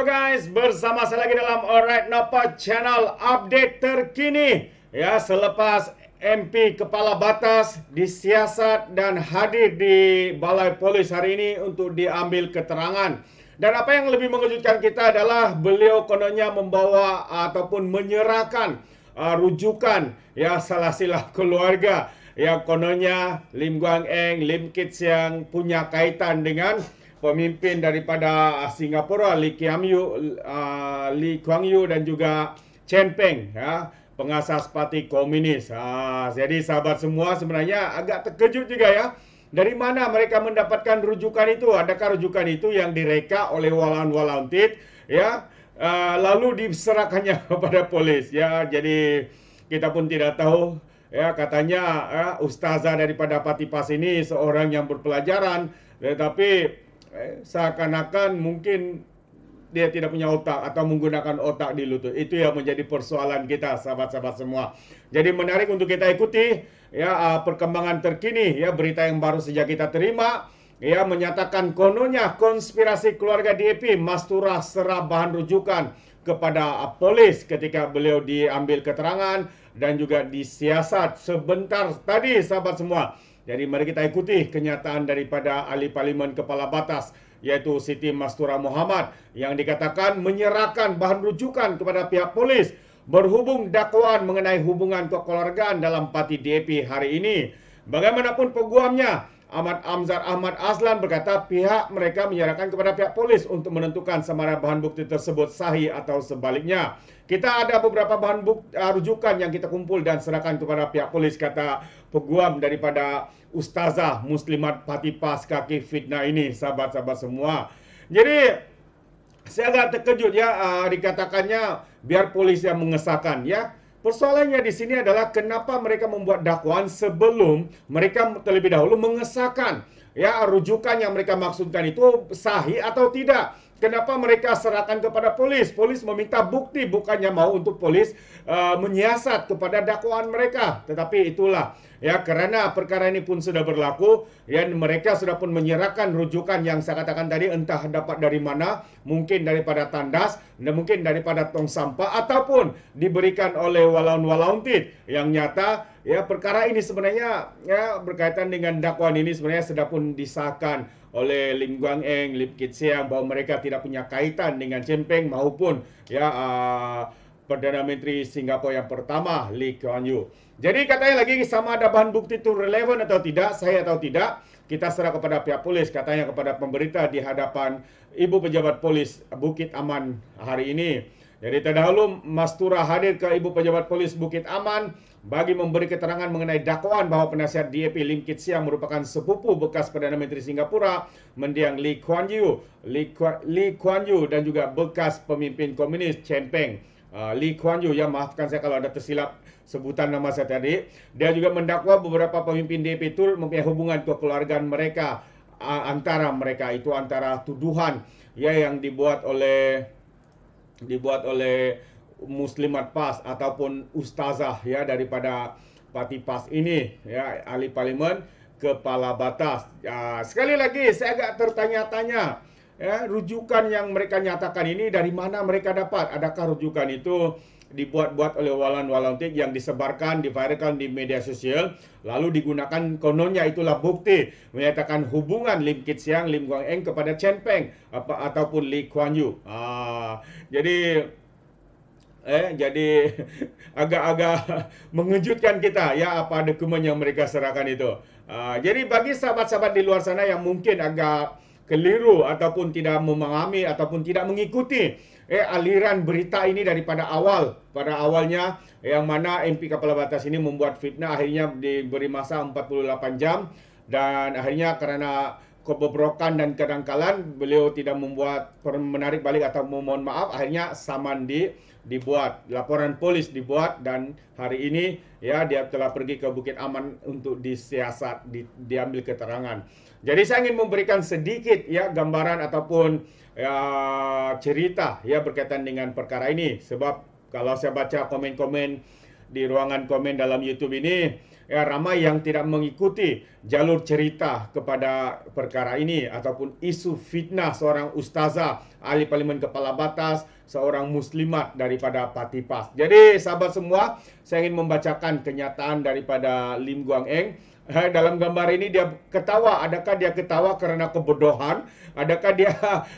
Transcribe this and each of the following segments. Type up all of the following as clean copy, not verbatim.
Halo guys, bersama saya lagi dalam Alright Napa Channel update terkini. Ya, selepas MP Kepala Batas disiasat dan hadir di Balai Polis hari ini untuk diambil keterangan. Dan apa yang lebih mengejutkan kita adalah beliau kononnya membawa ataupun menyerahkan rujukan ya salah silap keluarga. Ya kononnya Lim Guang Eng, Lim Kit Siang punya kaitan dengan pemimpin daripada Singapura, Lee Kuan Yew dan juga Chen Peng, ya, pengasas Parti Komunis. Jadi sahabat semua sebenarnya agak terkejut juga ya. Dari mana mereka mendapatkan rujukan itu? Adakah rujukan itu yang direka oleh Walaun Tit, ya? Lalu diserahkannya kepada polis, ya. Jadi kita pun tidak tahu. Ya, katanya ustazah daripada Parti PAS ini seorang yang berpelajaran, tetapi seakan-akan mungkin dia tidak punya otak atau menggunakan otak di lutut. Itu yang menjadi persoalan kita, sahabat-sahabat semua. Jadi menarik untuk kita ikuti ya perkembangan terkini ya, berita yang baru saja kita terima ya, menyatakan kononnya konspirasi keluarga DAP Mastura serah bahan rujukan kepada polis ketika beliau diambil keterangan dan juga disiasat sebentar tadi, sahabat semua. Jadi mari kita ikuti kenyataan daripada ahli parlimen kepala batas yaitu Siti Mastura Muhammad yang dikatakan menyerahkan bahan rujukan kepada pihak polis berhubung dakwaan mengenai hubungan kekeluargaan dalam parti DAP hari ini. Bagaimanapun peguamnya, Ahmad Amzar Ahmad Azlan berkata pihak mereka menyerahkan kepada pihak polis untuk menentukan sama ada bahan bukti tersebut sahih atau sebaliknya. Kita ada beberapa bahan rujukan yang kita kumpul dan serahkan kepada pihak polis, kata peguam daripada Ustazah Muslimat Parti PAS kaki fitnah ini, sahabat-sahabat semua. Jadi saya agak terkejut ya, dikatakannya biar polis yang mengesahkan ya. Persoalannya di sini adalah kenapa mereka membuat dakwaan sebelum mereka terlebih dahulu mengesahkan ya rujukan yang mereka maksudkan itu sahih atau tidak. Kenapa mereka serahkan kepada polis? Polis meminta bukti, bukannya mau untuk polis menyiasat kepada dakwaan mereka. Tetapi itulah ya, karena perkara ini pun sudah berlaku ya, mereka sudah pun menyerahkan rujukan yang saya katakan tadi, entah dapat dari mana, mungkin daripada tandas dan mungkin daripada tong sampah ataupun diberikan oleh Walaun Tit. Yang nyata ya, perkara ini sebenarnya ya berkaitan dengan dakwaan ini sebenarnya sudah pun disahkan oleh Lim Guang Eng, Lim Kit Siang bahwa mereka tidak punya kaitan dengan Chen Peng maupun ya Perdana Menteri Singapura yang pertama Lee Kuan Yew. Jadi katanya lagi sama ada bahan bukti itu relevan atau tidak, saya atau tidak, kita serah kepada pihak polis, katanya kepada pemberita di hadapan Ibu Pejabat Polis Bukit Aman hari ini. Jadi terdahulu Mastura hadir ke Ibu Pejabat Polis Bukit Aman bagi memberi keterangan mengenai dakwaan bahwa penasihat DAP Lim Kit Siang merupakan sepupu bekas Perdana Menteri Singapura mendiang Lee Kuan Yew dan juga bekas pemimpin komunis Chen Peng. Lee Kuan Yew, ya maafkan saya kalau ada tersilap sebutan nama saya tadi. Dia juga mendakwa beberapa pemimpin DAP turut mempunyai hubungan kekeluargaan mereka, antara mereka itu antara tuduhan ya yang dibuat oleh Muslimat PAS ataupun ustazah ya daripada Parti PAS ini ya, ahli parlimen kepala batas. Sekali lagi saya agak tertanya-tanya ya, rujukan yang mereka nyatakan ini dari mana mereka dapat? Adakah rujukan itu dibuat-buat oleh Walaun Tit yang disebarkan, diviralkan di media sosial, lalu digunakan kononnya itulah bukti menyatakan hubungan Lim Kit Siang, Lim Guang Eng kepada Chen Peng ataupun Lee Kuan Yew. Jadi agak-agak mengejutkan kita ya apa dokumen yang mereka serahkan itu. Jadi bagi sahabat-sahabat di luar sana yang mungkin agak keliru ataupun tidak memahami ataupun tidak mengikuti aliran berita ini daripada awal, pada awalnya yang mana MP Kepala Batas ini membuat fitnah, akhirnya diberi masa 48 jam dan akhirnya karena kebobrokan dan kedangkalan beliau tidak menarik balik atau memohon maaf, akhirnya saman dibuat, laporan polis dibuat dan hari ini ya dia telah pergi ke Bukit Aman untuk disiasat, diambil keterangan. Jadi saya ingin memberikan sedikit ya gambaran ataupun ya, cerita ya berkaitan dengan perkara ini, sebab kalau saya baca komen-komen di ruangan komen dalam YouTube ini ya ramai yang tidak mengikuti jalur cerita kepada perkara ini ataupun isu fitnah seorang ustazah ahli parlimen kepala batas, seorang muslimat daripada Parti PAS. Jadi sahabat semua, saya ingin membacakan kenyataan daripada Lim Guang Eng. Dalam gambar ini dia ketawa. Adakah dia ketawa kerana kebodohan? Adakah dia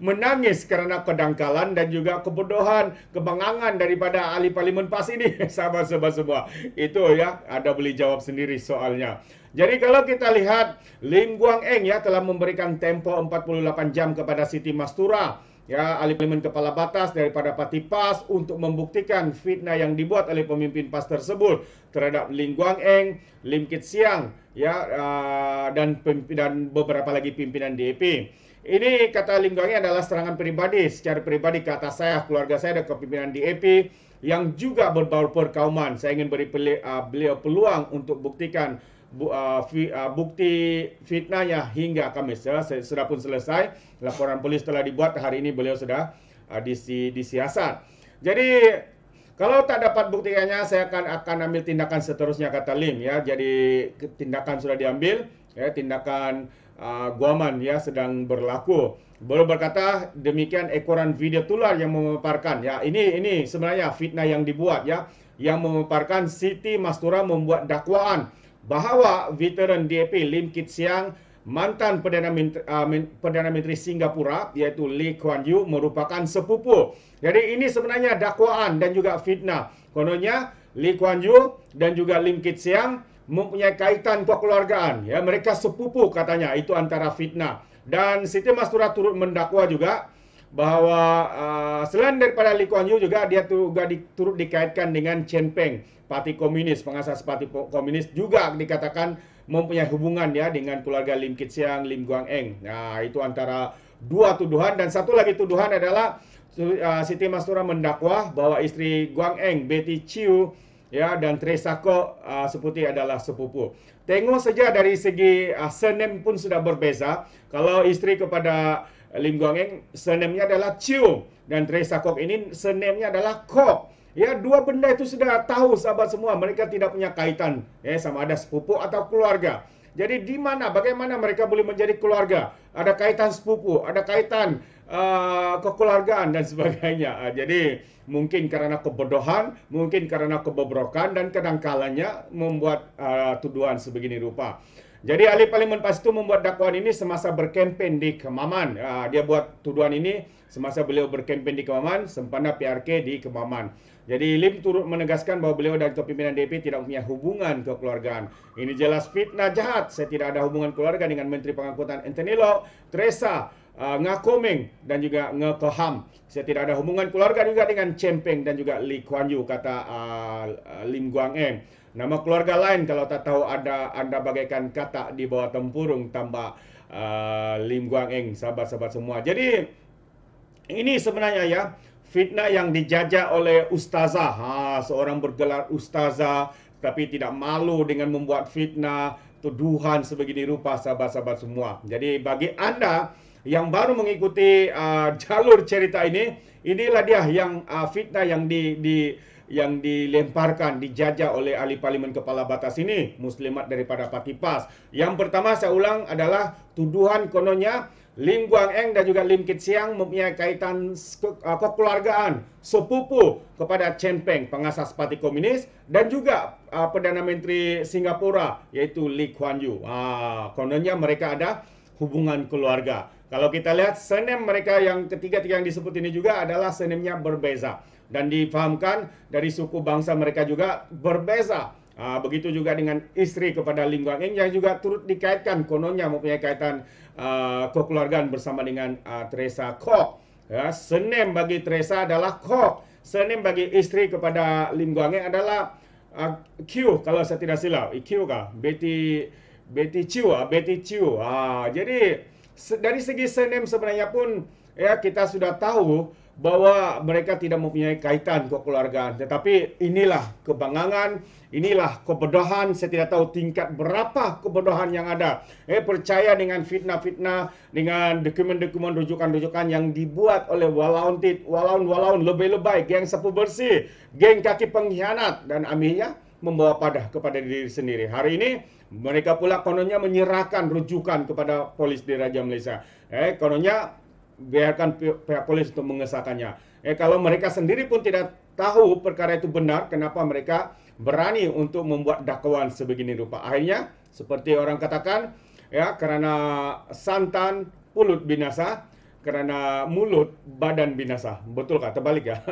menangis kerana kedangkalan dan juga kebodohan, kebangangan daripada ahli parlimen PAS ini? Sahabat-sahabat semua, itu ya, ada boleh jawab sendiri soalnya. Jadi kalau kita lihat, Lim Guang Eng ya telah memberikan tempo 48 jam kepada Siti Mastura, ya, ahli parlimen kepala batas daripada Parti PAS untuk membuktikan fitnah yang dibuat oleh pemimpin PAS tersebut terhadap Lim Guang Eng, Lim Kit Siang, ya, dan beberapa lagi pimpinan DAP. Ini kata Lim Guang Eng adalah serangan pribadi, secara pribadi ke atas saya, keluarga saya dan kepimpinan DAP yang juga berbau perkauman. Saya ingin beri beliau peluang untuk buktikan bukti fitnahnya hingga Khamis. Sudah pun selesai, laporan polis telah dibuat, hari ini beliau sudah disiasat. Jadi kalau tak dapat buktikannya, saya akan ambil tindakan seterusnya, kata Lim ya. Jadi tindakan sudah diambil, ya, tindakan guaman ya sedang berlaku. Beliau berkata demikian ekoran video tular yang memaparkan ya, ini sebenarnya fitnah yang dibuat ya, yang memaparkan Siti Mastura membuat dakwaan bahawa veteran DAP Lim Kit Siang, mantan Perdana Menteri Singapura iaitu Lee Kuan Yew merupakan sepupu. Jadi ini sebenarnya dakwaan dan juga fitnah. Kononnya Lee Kuan Yew dan juga Lim Kit Siang mempunyai kaitan kekeluargaan. Ya, mereka sepupu katanya, itu antara fitnah. Dan Siti Mastura turut mendakwa juga bahawa selain daripada Lee Kuan Yew juga dia turut dikaitkan dengan Chen Peng, Parti Komunis, pengasas Parti Komunis, juga dikatakan mempunyai hubungan ya dengan keluarga Lim Kit Siang, Lim Guang Eng. Nah, itu antara dua tuduhan. Dan satu lagi tuduhan adalah Siti Mastura mendakwa bahwa isteri Guang Eng, Betty Chiu, ya, dan Teresa Kok seperti adalah sepupu. Tengok saja dari segi surname pun sudah berbeza. Kalau isteri kepada Lim Guang Eng, surname-nya adalah Chiu, dan Teresa Kok ini surname-nya adalah Kok. Ya, dua benda itu sudah tahu sahabat semua, mereka tidak punya kaitan sama ada sepupu atau keluarga. Jadi di mana, bagaimana mereka boleh menjadi keluarga? Ada kaitan sepupu, ada kaitan kekeluargaan dan sebagainya. Jadi mungkin karena kebodohan, mungkin karena kebobrokan dan kedangkalannya membuat tuduhan sebegini rupa. Jadi ahli parlimen PAS itu membuat dakwaan ini semasa berkempen di Kemaman. Dia buat tuduhan ini semasa beliau berkempen di Kemaman, sempena PRK di Kemaman. Jadi Lim turut menegaskan bahawa beliau dan kepimpinan DAP tidak punya hubungan kekeluargaan. Ini jelas fitnah jahat. Saya tidak ada hubungan keluarga dengan Menteri Pengangkutan Anthony Loke, Teresa, Ngakomeng dan juga Ngekeham. Saya tidak ada hubungan keluarga juga dengan Chen Peng dan juga Lee Kuan Yew, kata Lim Guang Eng. Nama keluarga lain kalau tak tahu anda bagaikan katak di bawah tempurung, tambah Lim Guang Eng, sahabat-sahabat semua. Jadi ini sebenarnya ya fitnah yang dijajah oleh ustazah. Seorang bergelar ustazah tapi tidak malu dengan membuat fitnah, tuduhan sebegini rupa, sahabat-sahabat semua. Jadi bagi anda yang baru mengikuti jalur cerita ini, inilah dia yang fitnah yang dilemparkan, dijajah oleh ahli parlimen kepala batas ini, muslimat daripada Parti PAS. Yang pertama saya ulang adalah tuduhan kononnya Lim Guang Eng dan juga Lim Kit Siang mempunyai kaitan kekeluargaan, sepupu kepada Chen Peng, pengasas Parti Komunis, dan juga Perdana Menteri Singapura yaitu Lee Kuan Yew. Kononnya mereka ada hubungan keluarga. Kalau kita lihat surname mereka yang ketiga-tiga yang disebut ini juga adalah surname-nya berbeza. Dan difahamkan dari suku bangsa mereka juga berbeza. Begitu juga dengan isteri kepada Lim Guang Eng yang juga turut dikaitkan, kononnya mempunyai kaitan kekeluargaan bersama dengan Teresa Kok. Ya, surname bagi Teresa adalah Kok. Surname bagi isteri kepada Lim Guang Eng adalah Q, kalau saya tidak silap. Q kah? Betty Chiu. Jadi dari segi surname sebenarnya pun ya kita sudah tahu bahwa mereka tidak mempunyai kaitan kekeluargaan. Tetapi inilah kebangangan, inilah kebodohan. Saya tidak tahu tingkat berapa kebodohan yang ada. Percaya dengan fitnah-fitnah, dengan dokumen-dokumen rujukan-rujukan yang dibuat oleh walaun lebay-lebay, geng sapu bersih, geng kaki pengkhianat, dan akhirnya membawa padah kepada diri sendiri. Hari ini mereka pula kononnya menyerahkan rujukan kepada polis di Raja Malaysia. Kononnya biarkan pihak polis untuk mengesahkannya. Kalau mereka sendiri pun tidak tahu perkara itu benar, kenapa mereka berani untuk membuat dakwaan sebegini rupa? Akhirnya seperti orang katakan, ya, karena santan pulut binasa, kerana mulut badan binasa. Betul kah? Terbalik ya?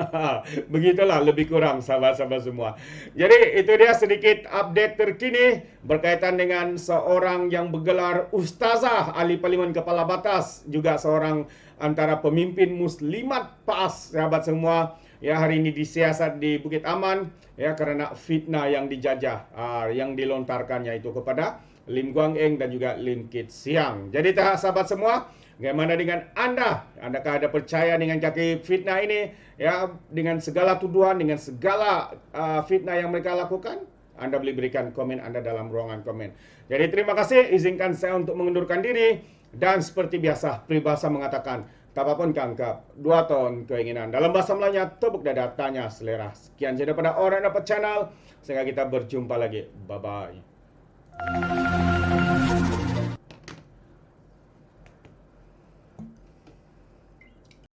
Begitulah lebih kurang sahabat-sahabat semua. Jadi itu dia sedikit update terkini berkaitan dengan seorang yang bergelar Ustazah ahli parlimen kepala batas, juga seorang antara pemimpin muslimat PAS, sahabat semua. Ya, hari ini disiasat di Bukit Aman, ya, kerana fitnah yang dijajah, yang dilontarkannya itu kepada Lim Guang Eng dan juga Lim Kit Siang. Jadi sahabat semua, bagaimana dengan Anda? Adakah Anda percaya dengan kaki fitnah ini? Ya, dengan segala tuduhan, dengan segala fitnah yang mereka lakukan? Anda boleh berikan komen Anda dalam ruangan komen. Jadi terima kasih, izinkan saya untuk mengundurkan diri. Dan seperti biasa, peribahasa mengatakan, tak apapun kangkap, 2 ton keinginan. Dalam bahasa Melayunya, tepuk dada, tanya selera. Sekian saja daripada Orang Dapat Channel. Sehingga kita berjumpa lagi. Bye-bye.